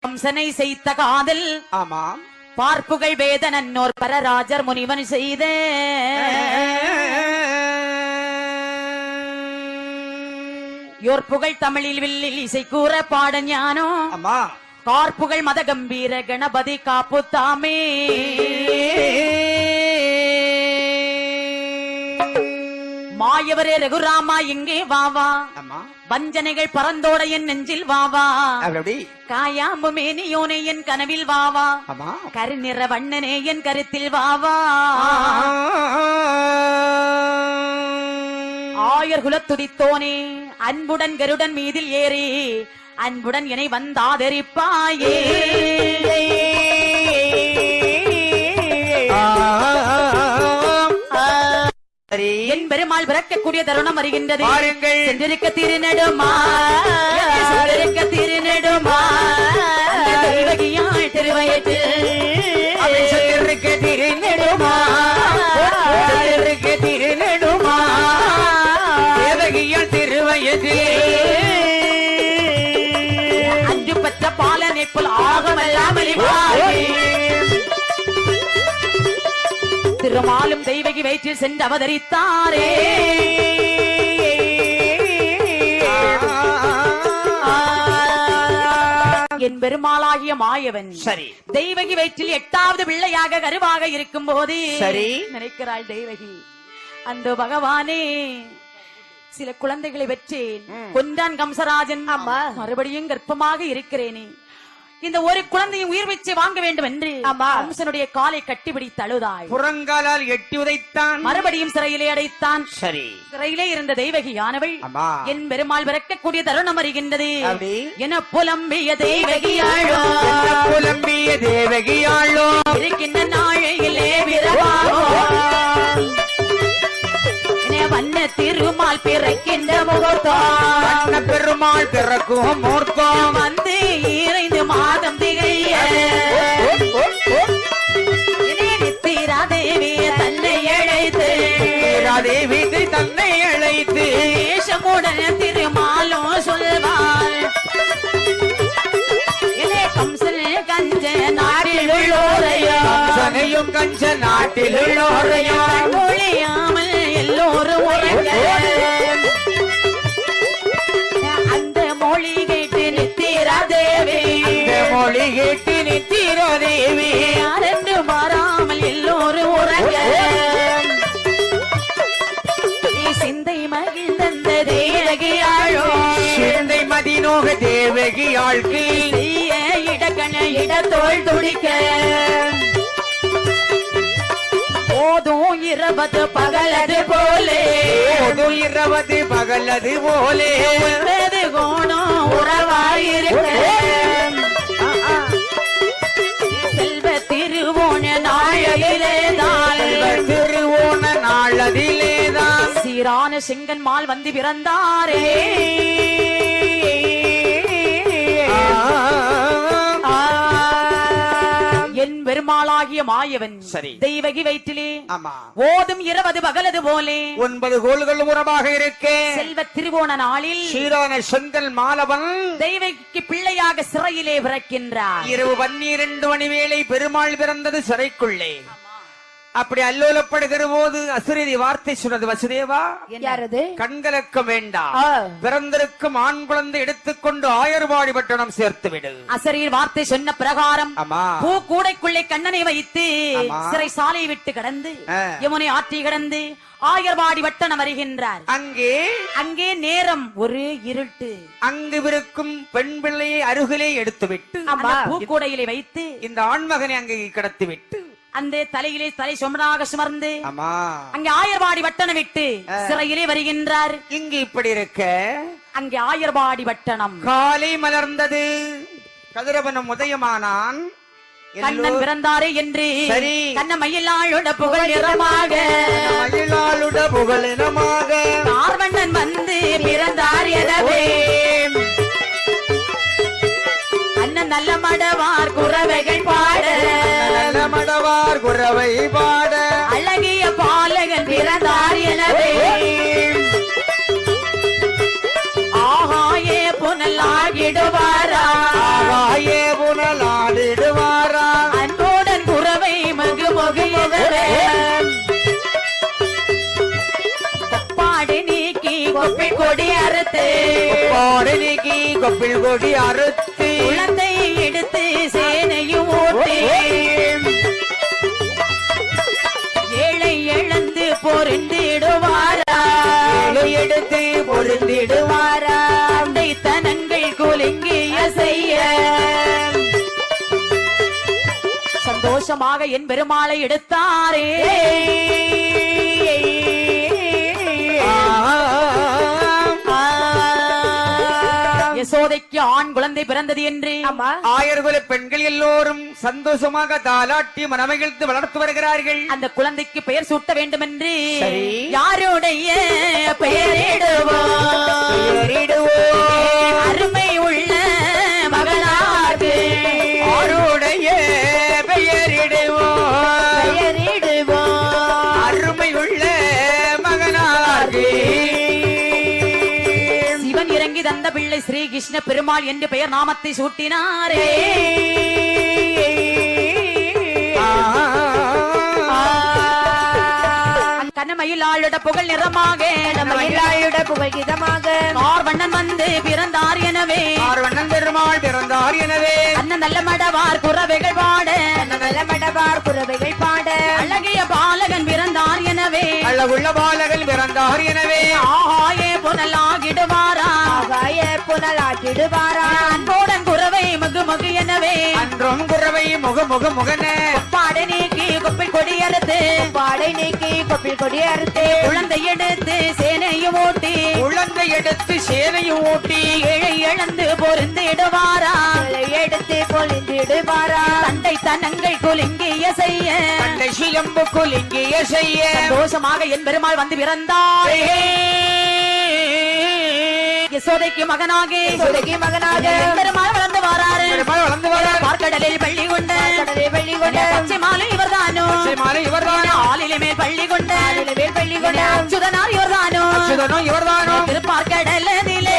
கம்சனை செய்த காதல் ஆமாம் பார்ப்புகள் வேதனன்னோர் பரராஜர் முனிவன் செய்த யோர்ப்புகள் தமிழில் வில்லில் இசை கூற பாட ஞானோ ஆமா கார்ப்புகள் மத கம்பீர கணபதி காப்பு தாமே மாயவரே ரகுராமா இங்கே வாவா வஞ்சனைகள் பறந்தோட என் நெஞ்சில் வாவா காயாம்பு மேனியோனே என் கனவில் வாவா கருநிற வண்ணனே என் கருத்தில் வாவா ஆயர் குலத்துதித்தோனே அன்புடன் கருடன் மீதில் ஏறி அன்புடன் என்னை வந்தாதரிப்பாயே என் பெருமாள் பிறக்கக்கூடிய தருணம் வருகின்றது சென்றிருக்க திருநெடுமா சென்றிருக்க திருநெடுமா தெய்வகியாள் திருவயத்து சென்றிருக்க திருநெடுமா திருநெடுமா தேவகியாள் திருவயத்து அஞ்சு பற்ற பாலனை போல் ஆகமல்லாமல் திருமாலும் தெய்வகி வயிற்றில் சென்று அவதரித்தாரே என் பெருமாளாகிய மாயவன் சரி தெய்வகி வயிற்றில் 8வது பிள்ளையாக கருவாக இருக்கும் போது சரி நினைக்கிறாள் தெய்வகி அந்த பகவானே சில குழந்தைகளை பெற்றேன் கொண்டான் கம்சராஜன் மறுபடியும் கர்ப்பமாக இருக்கிறேனே இந்த ஒரு குழந்தையும் உயிர் பிச்சை வாங்க வேண்டும் என்று கம்சனுடைய காலை கட்டிப்பிடித்து அழுதாள் புறங்காலால் எட்டி உதைத்தான் மறுபடியும் சிறையிலே அடைத்தான் சரி சிறையிலே இருந்த தெய்வகியானவள் என் பெருமாள் பிறக்கக்கூடிய தருணம் வருகின்றது என புலம்பிய தெய்வகியாளோ புலம்பிய தேவகியாளோ இருக்கின்ற நாளையிலே விரவாரோ வண்ண திருமால் பிறக்கின்ற முகத்தோம் பெருமாள் பிறக்கும் மூர்த்தம் வந்து 2 மாதம் திகைய நித்திராதேவி தன்னை அழைத்து தேவி தன்னை அழைத்து தேசமுடன் திருமாலும் சொல்வாள் கம்சன் கஞ்ச நாட்டில் உள்ளோரையும் கஞ்ச நாட்டில் உள்ளோரையும் மொழியாமல் எல்லோரும் உறங்க அந்த மொழி கேட்டு நித்திரா தேவி மொழி கேட்டு நித்திரா தேவி யாரென்று மாறாமல் எல்லோரும் உறங்க சிந்தை மகிழ்ந்த தேவகியாளோ சிந்தை மதிநோக தேவகியாழ்க்கு செய்ய இடக்கண இடத்தோள் துடிக்க போதும் 20 பகலது போலே போதும் 20 பகலது போலே கோணம் உறவாயிருக்க செல்வ திருவோண நாளிலேதான் திருவோண நாளதிலேதான் சீரான செங்கன்மால் வந்து பிறந்தாரே என் பெருமாளாகிய மாயவன் சரி தெய்வகி வயிற்றிலே ஓதும் 20 பகலது போலே 9 கோள்கள் உறவாக இருக்க செல்வ திருவோண நாளில் சீரான செங்கல் மாலவன் தெய்வகிக்கு பிள்ளையாக சிறையிலே பிறக்கின்றார் இரவு 12 மணி வேளை பெருமாள் பிறந்தது சிறைக்குள்ளே அப்படி அல்லோலப்படுகிற போது அசுரதி வார்த்தை சொன்னது வசுதேவா கண்கலக்க வேண்டாம் பிறந்திருக்கும் ஆண் குழந்தை எடுத்துக்கொண்டு ஆயர்வாடி பட்டணம் சேர்த்து விடு அசரீர் வார்த்தை சொன்ன பிரகாரம் பூ கூடைக்குள்ளே கண்ணனை வைத்து சிறை சாலையை விட்டு கடந்து யமுனை ஆற்றி கடந்து ஆயர்வாடி வட்டணம் வருகின்றார் அங்கே நேரம் ஒரு இருட்டு அங்கு இருக்கும் பெண் பிள்ளையை அருகிலே எடுத்துவிட்டு பூக்கூடையிலே வைத்து இந்த ஆண்மகனை அங்கே கடத்திவிட்டு அந்த தலையிலே தலை சொமனாக சுமர்ந்து அங்கே ஆயர்வாடி வட்டணம் விட்டு சிறையிலே வருகின்றார் இங்கு இப்படி இருக்க அங்கே ஆயர்வாடி வட்டணம் காலை மலர்ந்தது கதிரவனும் உதயமானான் கண்ணன் பிறந்தாரே என்று கண்ண மயிலாளுட புகழ் நிறமாக மயிலாளுட புகழ் நிறமாக கார்வண்ணன் வந்து பிறந்தார் எனவே அண்ணன் நல்ல மடவார் குறவைகள் பாட நல்ல மடவார் குறவை பாட அழகிய பாலகன் பிறந்தார் எனவே ஆகாயே புனலாகிடுவாரா ஆகாயே புனல் கொப்பாடு நீக்கி கொப்பில் கொடி அறுத்து குழந்தை எடுத்து சேனையும் ஓட்டி ஏழை இழந்து பொருந்திடுவாரா எடுத்து பொருந்திடுவாரா அண்டை தனங்கள் குலுங்கிய செய்ய சந்தோஷமாக என் பெருமாளை எடுத்தாரே யசோதைக்கு ஆண் குழந்தை பிறந்தது என்று ஆயர்குல பெண்கள் எல்லோரும் சந்தோஷமாக தாலாட்டி மனமகிழ்ந்து வளர்த்து வருகிறார்கள். அந்த குழந்தைக்கு பெயர் சூட்ட வேண்டும் என்று யாருடைய பெயரிடுவோம் அருமை உள்ள மகனார்க்கு யாருடைய பெயரிடுவோம் அருமை உள்ள மகனார்க்கு சிவன் இறங்கி தந்த பிள்ளை ஸ்ரீ கிருஷ்ண பெருமாள் என்று பெயர் நாமத்தை சூட்டினாரே கண்ணமயிலாளுட புகழ் நிறமாக புகழ் இதமாக கார்வண்ணன் வந்து பிறந்தார் எனவே ஆர்வண்ணன் பெருமாள் பிறந்தார் எனவே அண்ணன் நல்ல மடவார் குறவைகள் பாட நல்ல மடவார் குறவைகள் பாட அழகிய பாலகன் பிறந்தார் எனவே அழகுள்ள பாலகன் பிறந்தார் எனவே ஆகாயே புனலாகிடுவாரா ஆகாய புனலாக்கிடுவாரா அன்போடன் குறவை மகு மகு எனவே அன்றும் குறவை முக முக முகன பாட நீக்கி கொப்பில் கொடியறுத்து பாடை நீக்கி கொப்பில் கொடி அறுத்து குழந்தை எடுத்து சேனையும் ஓட்டி குழந்தை எடுத்து சேனையும் ஊட்டி ஏழை இழந்து பொருந்திடுவாரா எடுத்து பொழிந்திடுவாரா தண்டை தனங்கள் குலுங்கிய செய்ய தண்டை சிலம்பு குலுங்கிய செய்ய சந்தோஷமாக என் பெருமாள் வந்து பிறந்தார் யசோதைக்கு மகனாக மகனாக என் பெருமாள் வளர்ந்து வாராரு பெருமாள் வளர்ந்து வரார். பார்க்கடலில் பள்ளி கொண்ட கடலை வெள்ளி கொண்ட பச்சை மாலை இவர்தானோ பச்சை மாலை இவர்தானோ ஆளிலே மேல் பள்ளி கொண்ட வேல் பள்ளி கொண்ட அச்சுதனார் இவர்தானோ அச்சுதனோ இவர்தானோ திருப்பார்க்கடலதிலே